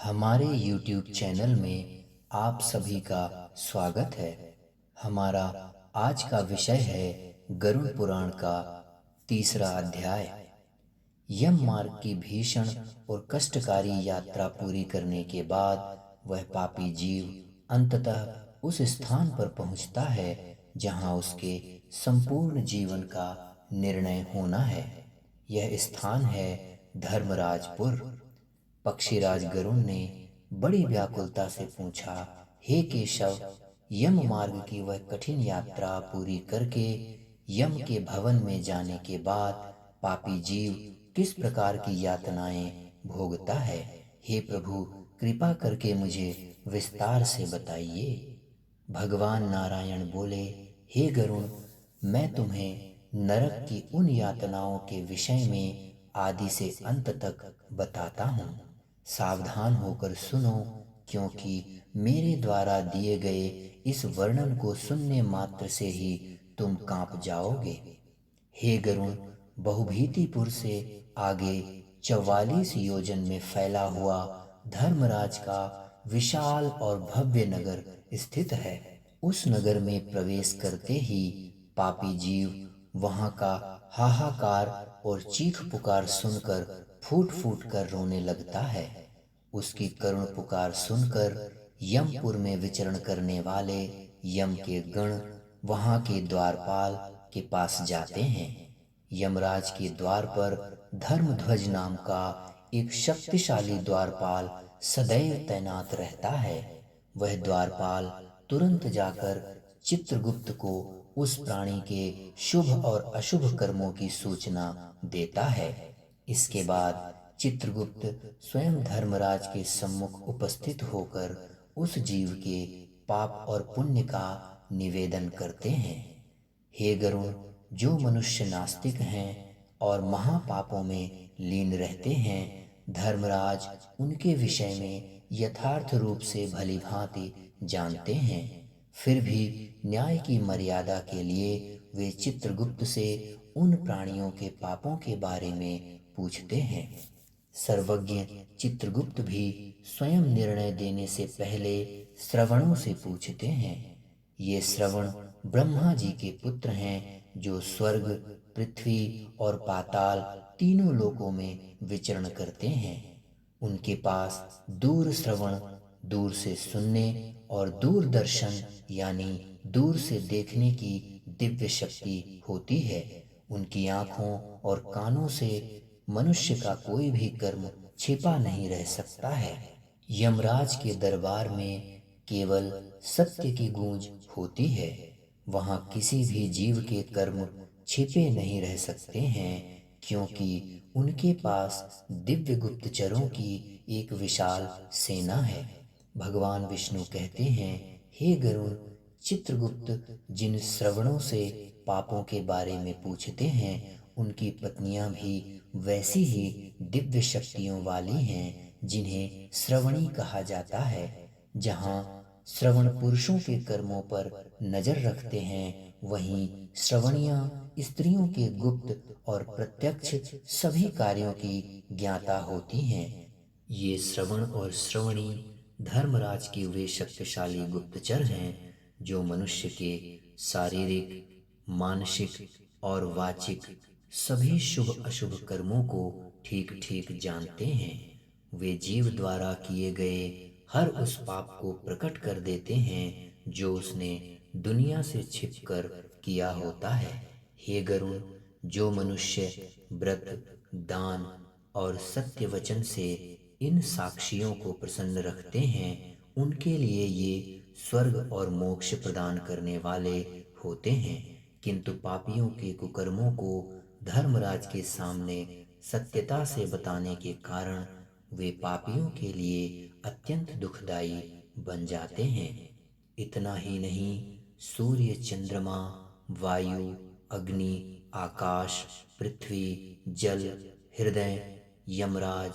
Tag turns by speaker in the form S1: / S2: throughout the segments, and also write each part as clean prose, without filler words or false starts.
S1: हमारे YouTube channel में आप सभी का स्वागत है। हमारा आज का विषय है गरुड़ पुराण का तीसरा अध्याय। यम मार्ग की भीषण और कष्टकारी यात्रा पूरी करने के बाद वह पापी जीव अंततः उस स्थान पर पहुंचता है जहां उसके संपूर्ण जीवन का निर्णय होना है। यह स्थान है धर्मराजपुर। पक्षीराज गरुड़ ने बड़ी व्याकुलता से पूछा, हे केशव, यम मार्ग की वह कठिन यात्रा पूरी करके यम के भवन में जाने के बाद पापी जीव किस प्रकार की यातनाएं भोगता है? हे प्रभु, कृपा करके मुझे विस्तार से बताइए। भगवान नारायण बोले, हे गरुड़, मैं तुम्हें नरक की उन यातनाओं के विषय में आदि से अंत तक बताता हूँ। सावधान होकर सुनो, क्योंकि मेरे द्वारा दिए गए इस वर्णन को सुनने मात्र से ही तुम कांप जाओगे। हे गरुड़, बहुभीतिपुर से आगे 44 योजन में फैला हुआ धर्मराज का विशाल और भव्य नगर स्थित है। उस नगर में प्रवेश करते ही पापी जीव वहां का हाहाकार और चीख पुकार सुनकर फूट फूट कर रोने लगता है। उसकी करुण पुकार सुनकर यमपुर में विचरण करने वाले यम के गण वहां के द्वारपाल के पास जाते हैं। यमराज के द्वार पर धर्मध्वज नाम का एक शक्तिशाली द्वारपाल सदैव तैनात रहता है। वह द्वारपाल तुरंत जाकर चित्रगुप्त को उस प्राणी के शुभ और अशुभ कर्मों की सूचना देता है। इसके बाद चित्रगुप्त स्वयं धर्मराज के सम्मुख उपस्थित होकर उस जीव के पाप और पुण्य का निवेदन करते हैं। हे गरुड़, जो मनुष्य नास्तिक हैं और महापापों में लीन रहते हैं, धर्मराज उनके विषय में यथार्थ रूप से भली भांति जानते हैं। फिर भी न्याय की मर्यादा के लिए वे चित्रगुप्त से उन प्राणियों के पापों के बारे में पूछते हैं। सर्वज्ञ चित्रगुप्त भी स्वयं निर्णय देने से पहले श्रवणों से पूछते हैं। ये श्रवण ब्रह्मा जी के पुत्र हैं, जो स्वर्ग, पृथ्वी और पाताल तीनों लोकों में विचरण करते हैं। उनके पास दूर श्रवण, दूर से सुनने और दूरदर्शन यानी दूर से देखने की दिव्य शक्ति होती है। उनकी आंखों और कानों से मनुष्य का कोई भी कर्म छिपा नहीं रह सकता है। यमराज के दरबार में केवल सत्य की गूंज होती है। वहां किसी भी जीव के कर्म छिपे नहीं रह सकते हैं, क्योंकि उनके पास दिव्य गुप्तचरों की एक विशाल सेना है। भगवान विष्णु कहते हैं, हे गरुड़, चित्रगुप्त जिन श्रवणों से पापों के बारे में पूछते हैं, उनकी पत्नियां भी वैसी ही दिव्य शक्तियों वाली हैं, जिन्हें श्रवणी कहा जाता है। जहां श्रवण पुरुषों के कर्मों पर नजर रखते हैं, वहीं श्रवणियां स्त्रियों के गुप्त और प्रत्यक्ष सभी कार्यों की ज्ञाता होती हैं। ये श्रवण और श्रवणी धर्मराज के वे शक्तिशाली गुप्तचर हैं, जो मनुष्य के शारीरिक, मानसिक और वाचिक सभी शुभ अशुभ कर्मों को ठीक ठीक जानते हैं। वे जीव द्वारा किए गए हर उस पाप को प्रकट कर देते हैं जो उसने दुनिया से छिपकर किया होता है। हे गरुड़, जो मनुष्य व्रत, दान और सत्य वचन से इन साक्षियों को प्रसन्न रखते हैं, उनके लिए ये स्वर्ग और मोक्ष प्रदान करने वाले होते हैं। किंतु पापियों के कुकर्मों को धर्मराज के सामने सत्यता से बताने के कारण वे पापियों के लिए अत्यंत दुखदायी बन जाते हैं। इतना ही नहीं, सूर्य, चंद्रमा, वायु, अग्नि, आकाश, पृथ्वी, जल, हृदय, यमराज,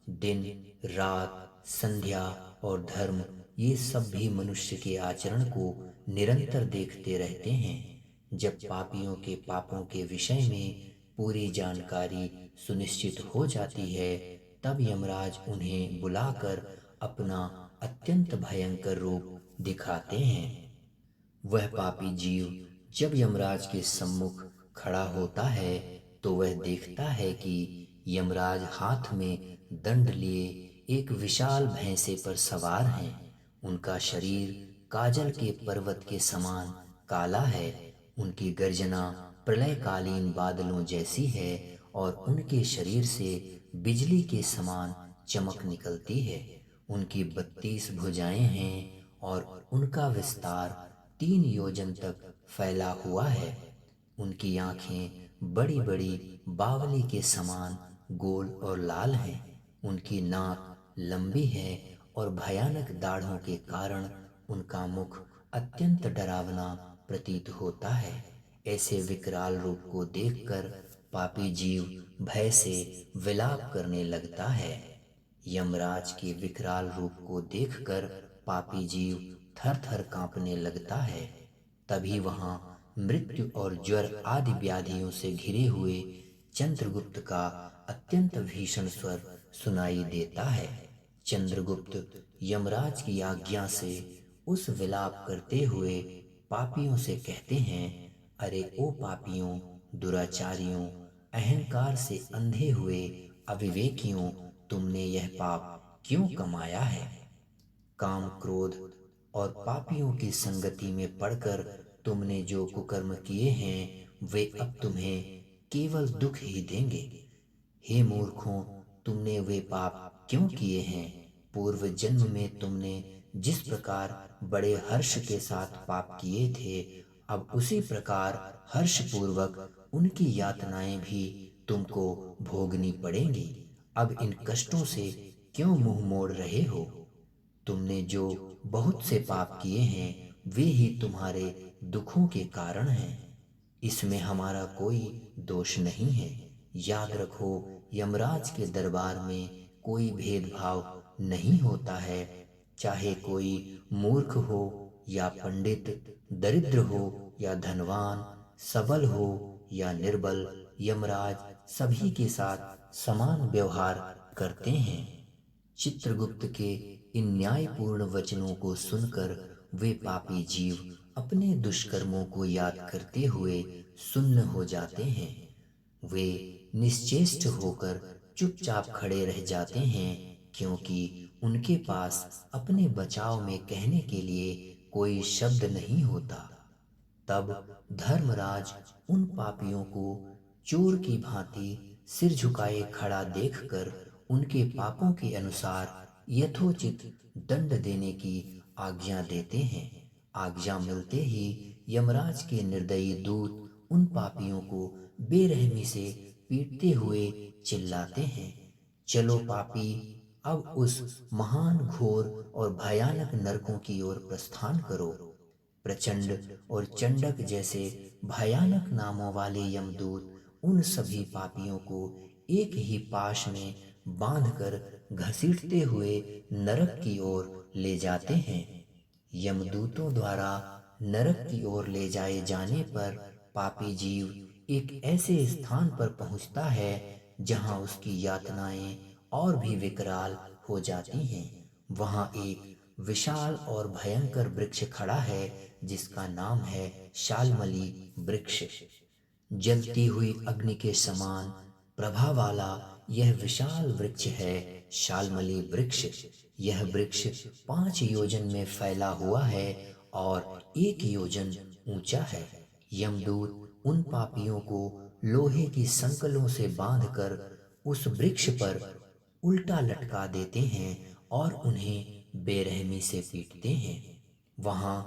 S1: दिन, रात, संध्या और धर्म, ये सब भी मनुष्य के आचरण को निरंतर देखते रहते हैं। जब पापियों के पापों के विषय में पूरी जानकारी सुनिश्चित हो जाती है, तब यमराज उन्हें बुलाकर अपना अत्यंत भयंकर रूप दिखाते हैं। वह पापी जीव जब यमराज के सम्मुख खड़ा होता है तो वह देखता है कि यमराज हाथ में दंड लिए एक विशाल भैंसे पर सवार हैं। उनका शरीर काजल के पर्वत के समान काला है। उनकी गर्जना प्रलयकालीन बादलों जैसी है और उनके शरीर से बिजली के समान चमक निकलती है। उनकी 32 भुजाएं हैं और उनका विस्तार 3 योजन तक फैला हुआ है। उनकी आंखें बड़ी बड़ी बावली के समान गोल और लाल हैं। उनकी नाक लंबी है और भयानक दाढ़ों के कारण उनका मुख अत्यंत डरावना प्रतीत होता है। ऐसे विकराल रूप को देखकर पापी जीव भय से विलाप करने लगता है। यमराज के विकराल रूप को देखकर पापी जीव थर थर कांपने लगता है। तभी वहां मृत्यु और ज्वर आदि व्याधियों से घिरे हुए चंद्रगुप्त का अत्यंत भीषण स्वर सुनाई देता है। चंद्रगुप्त यमराज की आज्ञा से उस विलाप करते हुए पापियों से कहते हैं, अरे ओ पापियों, दुराचारियों, अहंकार से अंधे हुए अविवेकियों, तुमने यह पाप क्यों कमाया है? काम, क्रोध और पापियों की संगति में पड़कर तुमने जो कुकर्म किए हैं वे अब तुम्हें केवल दुख ही देंगे। हे मूर्खों, तुमने वे पाप क्यों किए हैं? पूर्व जन्म में तुमने जिस प्रकार बड़े हर्ष के साथ पाप किए थे, अब उसी प्रकार हर्ष पूर्वक उनकी यातनाएं भी तुमको भोगनी पड़ेंगी। अब इन कष्टों से क्यों मुंह मोड़ रहे हो? तुमने जो बहुत से पाप किए हैं वे ही तुम्हारे दुखों के कारण हैं। इसमें हमारा कोई दोष नहीं है। याद रखो, यमराज के दरबार में कोई भेदभाव नहीं होता है। चाहे कोई मूर्ख हो या पंडित, दरिद्र हो या धनवान, सबल हो या निर्बल, यमराज सभी के साथ समान व्यवहार करते हैं। चित्रगुप्त के इन न्यायपूर्ण वचनों को सुनकर वे पापी जीव अपने दुष्कर्मों को याद करते हुए सुन्न हो जाते हैं। वे निश्चेष्ट होकर चुपचाप खड़े रह जाते हैं, क्योंकि उनके पास अपने बचाव में कहने के लिए कोई शब्द नहीं होता। तब धर्मराज उन पापियों को चोर की भांति सिर झुकाए खड़ा देखकर उनके पापों के अनुसार यथोचित दंड देने की आज्ञा देते हैं। आज्ञा मिलते ही यमराज के निर्दयी दूत उन पापियों को बेरहमी से पीटते हुए चिल्लाते हैं, चलो पापी, अब उस महान, घोर और भयानक नरकों की ओर प्रस्थान करो। प्रचंड और चंडक जैसे भयानक नामों वाले यमदूत उन सभी पापियों को एक ही पाश में बांधकर घसीटते हुए नरक की ओर ले जाते हैं। यमदूतों द्वारा नरक की ओर ले जाए जाने पर पापी जीव एक ऐसे स्थान पर पहुंचता है जहां उसकी यातनाएं और भी विकराल हो जाती हैं। वहां एक विशाल और भयंकर वृक्ष खड़ा है जिसका नाम है शालमली वृक्ष। जलती हुई अग्नि के समान प्रभा वाला यह विशाल वृक्ष है शालमली वृक्ष। यह वृक्ष 5 योजन में फैला हुआ है और 1 योजन ऊंचा है। यमदूत उन पापियों को लोहे की संकलों से बांधकर उस वृक्ष पर उल्टा लटका देते हैं और उन्हें बेरहमी से पीटते हैं। वहां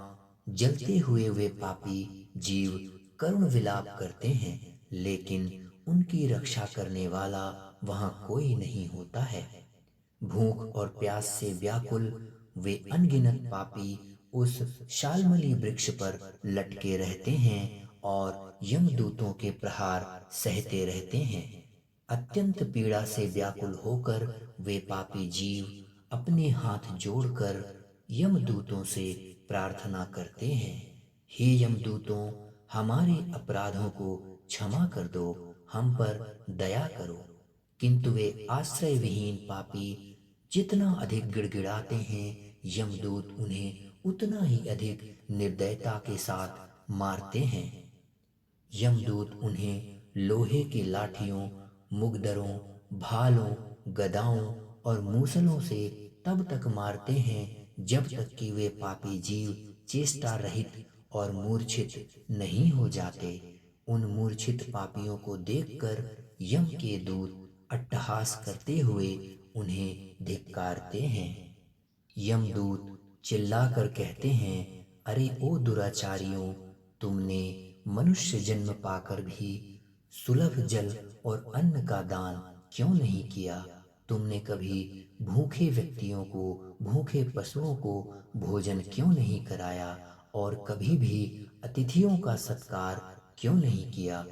S1: जलते हुए वे पापी जीव करुण विलाप करते हैं, लेकिन उनकी रक्षा करने वाला वहां कोई नहीं होता है। भूख और प्यास से व्याकुल वे अनगिनत पापी उस शालमली वृक्ष पर लटके रहते हैं और यमदूतों के प्रहार सहते रहते हैं। अत्यंत पीड़ा से व्याकुल होकर वे पापी जीव अपने हाथ जोड़कर यमदूतों से प्रार्थना करते हैं, हे यमदूतों, हमारे अपराधों को क्षमा कर दो, हम पर दया करो। किंतु वे आश्रय विहीन पापी जितना अधिक गिड़गिड़ाते हैं यमदूत उन्हें उतना ही अधिक निर्दयता के साथ मारते हैं। यमदूत उन्हें लोहे की लाठियों, मुगदरों, भालों, गदाओं और मूसलों से तब तक मारते हैं जब तक कि वे पापी जीव चेष्टा रहित और मूर्छित नहीं हो जाते। उन मूर्छित पापियों को देखकर यम के दूत अट्टहास करते हुए उन्हें धिक्कारते हैं। यमदूत चिल्लाकर कहते हैं, अरे ओ दुराचारियों, तुमने मनुष्य जन्म पाकर भी सुलभ जल और अन्न का दान क्यों नहीं किया? तुमने कभी भूखे व्यक्तियों को, भूखे पशुओं को भोजन क्यों नहीं कराया और कभी भी अतिथियों का सत्कार क्यों नहीं किया?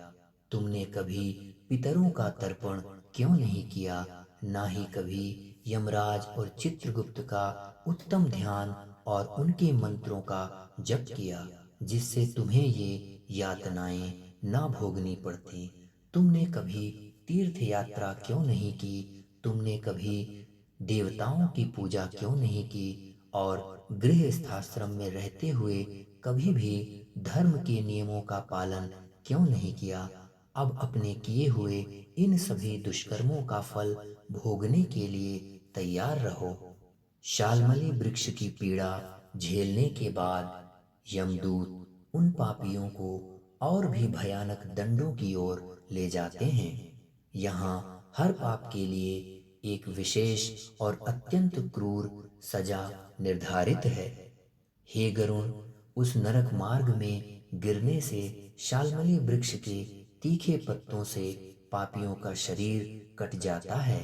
S1: तुमने कभी पितरों का तर्पण क्यों नहीं किया? ना ही कभी यमराज और चित्रगुप्त का उत्तम ध्यान और उनके मंत्रों का जप किया, जिससे तुम्हें ये यातनाएं ना भोगनी पड़ती। तुमने कभी तीर्थ यात्रा क्यों नहीं की? तुमने कभी देवताओं की पूजा क्यों नहीं की? और गृहस्थाश्रम में रहते हुए कभी भी धर्म के नियमों का पालन क्यों नहीं किया? अब अपने किए हुए इन सभी दुष्कर्मों का फल भोगने के लिए तैयार रहो। शालमली वृक्ष की पीड़ा झेलने के बाद यमदूत उन पापियों को और भी भयानक दंडों की ओर ले जाते हैं। यहाँ हर पाप के लिए एक विशेष और अत्यंत क्रूर सजा निर्धारित है। हे गरुण, उस नरक मार्ग में गिरने से शालमली वृक्ष के तीखे पत्तों से पापियों का शरीर कट जाता है।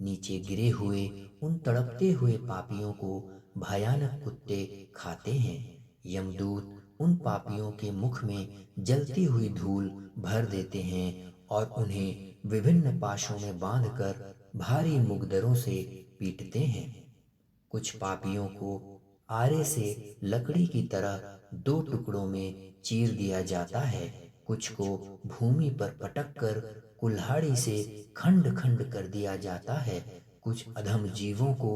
S1: नीचे गिरे हुए उन तड़पते हुए पापियों को भयानक कुत्ते खाते हैं। यमदूत उन पापियों के मुख में जलती हुई धूल भर देते हैं और उन्हें विभिन्न पाशों में बांधकर भारी मुगदरों से पीटते हैं। कुछ पापियों को आरे से लकड़ी की तरह दो टुकड़ों में चीर दिया जाता है। कुछ को भूमि पर पटक कर कुल्हाड़ी से खंड खंड कर दिया जाता है। कुछ अधम जीवों को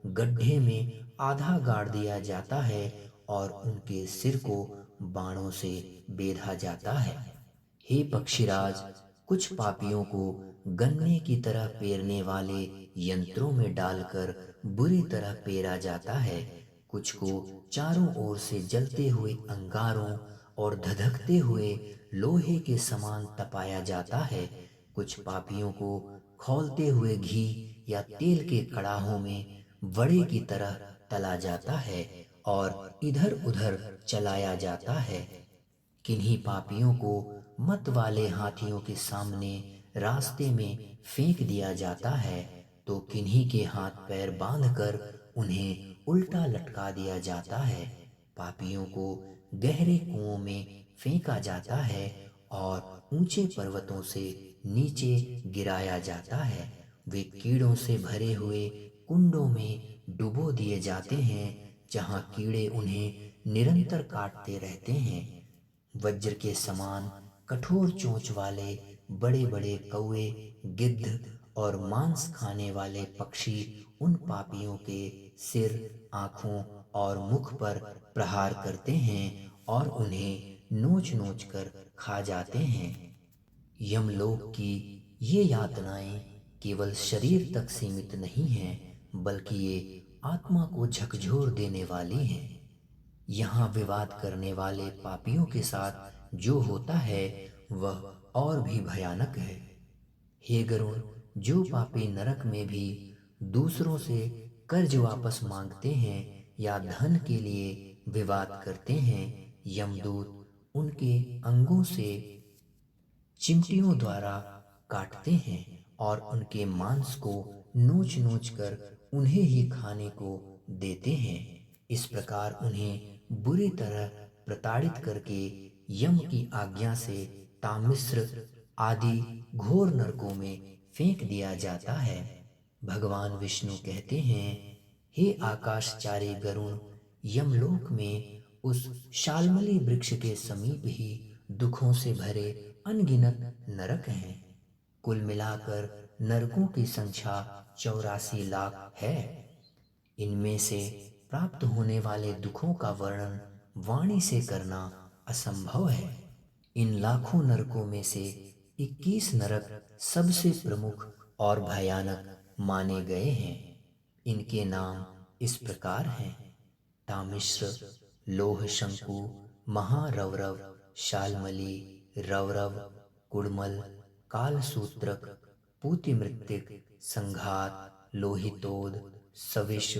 S1: गड्ढे में आधा गाड़ दिया जाता है और उनके सिर को बाणों से बेधा जाता है। हे पक्षीराज, कुछ पापियों को गन्ने की तरह पेरने वाले यंत्रों में डालकर बुरी तरह पेरा जाता है। कुछ को चारों ओर से जलते हुए अंगारों और धधकते हुए लोहे के समान तपाया जाता है। कुछ पापियों को खौलते हुए घी या तेल के कड़ाहों में वड़े की तरह तला जाता है और इधर उधर चलाया जाता है। किन्हीं पापियों को मत वाले हाथियों के सामने रास्ते में फेंक दिया जाता है, तो किन्हीं के हाथ पैर बांधकर उन्हें उल्टा लटका दिया जाता है। पापियों को गहरे कुओं में फेंका जाता है और ऊंचे पर्वतों से नीचे गिराया जाता है। वे कीड़ों से भरे हुए कुंडों में डुबो दिए जाते हैं, जहां कीड़े उन्हें निरंतर काटते रहते हैं। वज्र के समान कठोर चोंच वाले बड़े बड़े कौवे, गिद्ध और मांस खाने वाले पक्षी उन पापियों के सिर, आंखों और मुख पर प्रहार करते हैं और उन्हें नोच नोच कर खा जाते हैं। यमलोक की ये यातनाएं केवल शरीर तक सीमित नहीं हैं, बल्कि ये आत्मा को झकझोर देने वाली हैं। यहाँ विवाद करने वाले पापियों के साथ जो होता है वह और भी भयानक है। हे गरुण, जो पापी नरक में भी दूसरों से कर्ज वापस मांगते हैं या धन के लिए विवाद करते हैं, यमदूत उनके अंगों से चिमटियों द्वारा काटते हैं और उनके मांस को नोच नोच कर उन्हें ही खाने को देते हैं। इस प्रकार उन्हें बुरी तरह प्रताड़ित करके यम की आज्ञा से तामिस्र आदि घोर नरकों में फेंक दिया जाता है। भगवान विष्णु कहते हैं, हे आकाशचारी गरुण, यमलोक में उस शाल्मली वृक्ष के समीप ही दुखों से भरे अनगिनत नरक हैं। कुल मिलाकर नरकों की संख्या 84 लाख है। इनमें से प्राप्त होने वाले दुखों का वर्णन वाणी से करना असंभव है। इन लाखों नरकों में से 21 नरक सबसे प्रमुख और भयानक माने गए हैं। इनके नाम इस प्रकार हैं: तामिश्र, लोह शंकु, महारवरव, शालमली, रवरव, कुड़मल, कालसूत्रक, पूतिमृत्तिक, संघात, लोहितोद, सविष,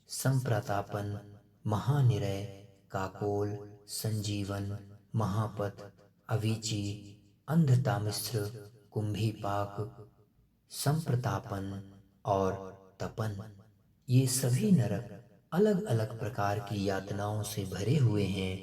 S1: संप्रतापन, महानिरय, काकोल, संजीवन, महापत, अवीची, अंधतामिश्र, कुंभीपाक, संप्रतापन और तपन। ये सभी नरक अलग अलग प्रकार की यातनाओं से भरे हुए हैं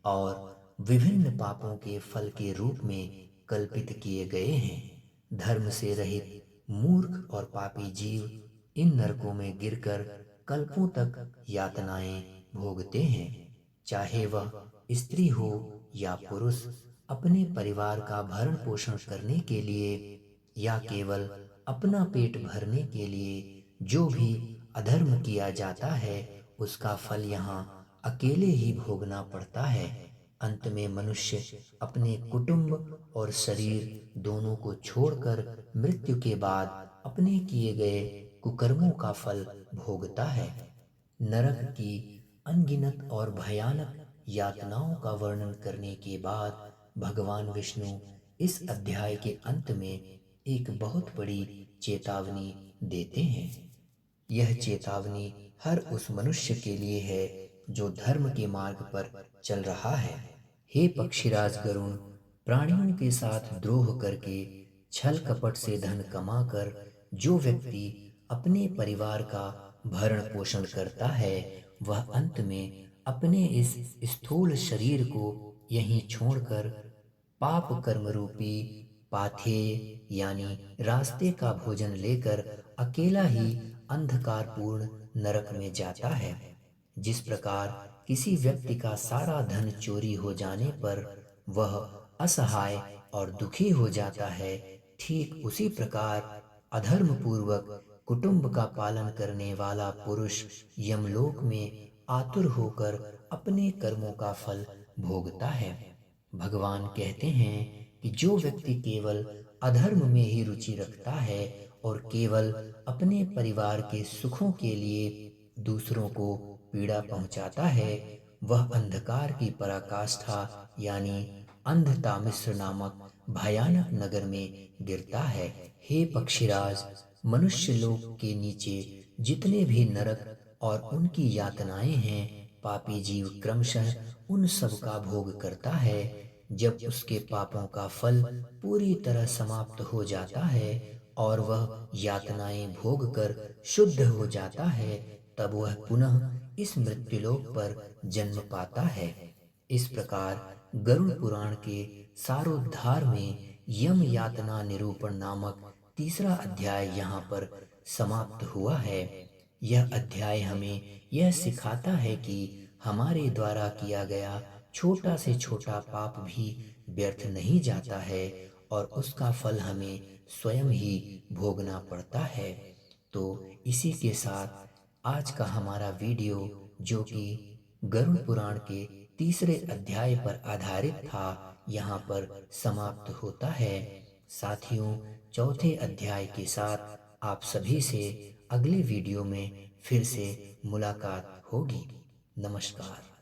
S1: और विभिन्न पापों के फल के रूप में कल्पित किए गए हैं। धर्म से रहित मूर्ख और पापी जीव इन नरकों में गिरकर कल्पों तक यातनाएं भोगते हैं। चाहे वह स्त्री हो या पुरुष, अपने परिवार का भरण पोषण करने के लिए या केवल अपना पेट भरने के लिए जो भी अधर्म किया जाता है उसका फल यहाँ अकेले ही भोगना पड़ता है। अंत में मनुष्य अपने कुटुंब और शरीर दोनों को छोड़कर मृत्यु के बाद अपने किए गए कुकर्मों का फल भोगता है। नरक की अनगिनत और भयानक यातनाओं का वर्णन करने के बाद भगवान विष्णु इस अध्याय के अंत में एक बहुत बड़ी चेतावनी देते हैं। यह चेतावनी हर उस मनुष्य के लिए है जो धर्म के मार्ग पर चल रहा है। हे पक्षीराज गरुण, प्राणियों के साथ द्रोह करके छल कपट से धन कमाकर जो व्यक्ति अपने परिवार का भरण पोषण करता है वह अंत में अपने इस स्थूल शरीर को यहीं छोड़कर पाप कर्म रूपी पाथेय यानी रास्ते का भोजन लेकर अकेला ही अंधकारपूर्ण नरक में जाता है। जिस प्रकार किसी व्यक्ति का सारा धन चोरी हो जाने पर वह असहाय और दुखी हो जाता है, ठीक उसी प्रकार अधर्म पूर्वक कुटुंब का पालन करने वाला पुरुष यमलोक में आतुर होकर अपने कर्मों का फल भोगता है। भगवान कहते हैं कि जो व्यक्ति केवल अधर्म में ही रुचि रखता है और केवल अपने परिवार के सुखों के लिए दूसरों को पीड़ा पहुंचाता है वह अंधकार की पराकाष्ठा यानी अंधतामिश्र नामक भयानक नगर में गिरता है। हे पक्षीराज, मनुष्य लोक के नीचे जितने भी नरक और उनकी यातनाएं हैं, पापी जीव क्रमशः उन सब का भोग करता है। जब उसके पापों का फल पूरी तरह समाप्त हो जाता है और वह यातनाएं भोग कर शुद्ध हो जाता है, तब वह पुनः इस मृत्युलोक पर जन्म पाता है। इस प्रकार गरुड़ पुराण के सारोद्धार में यम यातना निरूपण नामक तीसरा अध्याय यहाँ पर समाप्त हुआ है। यह अध्याय हमें यह सिखाता है कि हमारे द्वारा किया गया छोटा से छोटा पाप भी व्यर्थ नहीं जाता है और उसका फल हमें स्वयं ही भोगना पड़ता है। तो इसी के साथ आज का हमारा वीडियो जो कि गरुड़ पुराण के तीसरे अध्याय पर आधारित था यहाँ पर समाप्त होता है। साथियों, चौथे अध्याय के साथ आप सभी से अगले वीडियो में फिर से मुलाकात होगी। नमस्कार।